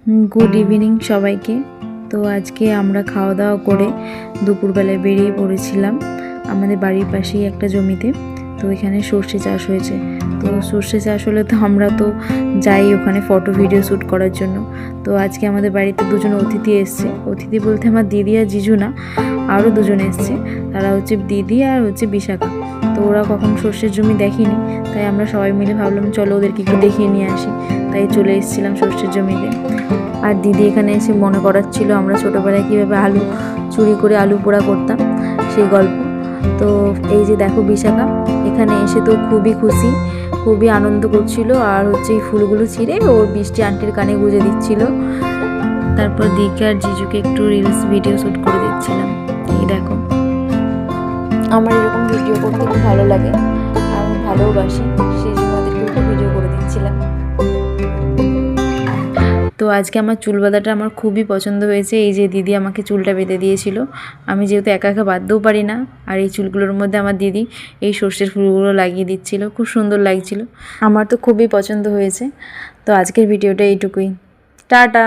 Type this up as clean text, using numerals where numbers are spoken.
Good evening सबाइके। तो आज के आमरा खावा दावा करे दुपुरबेलाय बेरिये पड़ेछिलाम आमादेर बाड़िर पाशेई एकटा जमिते। तो एखाने सर्षे चाष हयेछे। तो सर्षे चाष होले तो आमरा तो जाई ओखाने फटो भिडियो शुट करार जोन्नो। तो आज के आमादेर बाड़ीते दुजन अतिथि एसेछे। अतिथि बोलते आमार दिदी और जिजु ना, आरो दुजन एसेछे। तारा हच्छे दिदी और हच्छे बिशाखा। तो ओरा कखनो सर्षेर जमी देखेनि, ताई आमरा सबाई मिले भाबलाम चलो ओदेरके एकटु देखिये निये आसि। ताई चले एसेछिलाम सर्षेर जमिते। और दिदी एखाने एसे मने कराচ্ছিল আমরা ছোটবেলায় কিভাবে আলু চুরি করে আলু পোড়া করতাম সেই গল্প। তো এই যে দেখো বিশাখা এখানে এসে তো খুবই খুশি, খুবই আনন্দ করছিল আর হচ্ছে এই ফুলগুলো ছিঁড়ে ওর বৃষ্টি আন্টির কানে গুঁজে দিচ্ছিল। তারপর দিকে আর জিজুকে একটু রিলস ভিডিও শ্যুট করে দিচ্ছিলাম। এই দেখো আমার এরকম ভিডিও করতে খুব ভালো লাগে, আমি ভালোবাসি, সেই জন্য ওদেরকে একটু ভিডিও করে দিচ্ছিলাম। তো আজকে আমার চুল বাঁধাটা আমার খুবই পছন্দ হয়েছে। এই যে দিদি আমাকে চুলটা বেঁধে দিয়েছিল, আমি যেহেতু একা একা বাঁধতেও পারি না, আর এই চুলগুলোর মধ্যে আমার দিদি এই সর্ষের ফুলগুলো লাগিয়ে দিচ্ছিল, খুব সুন্দর লাগছিল, আমার তো খুবই পছন্দ হয়েছে। তো আজকের ভিডিওটা এইটুকুই, টাটা।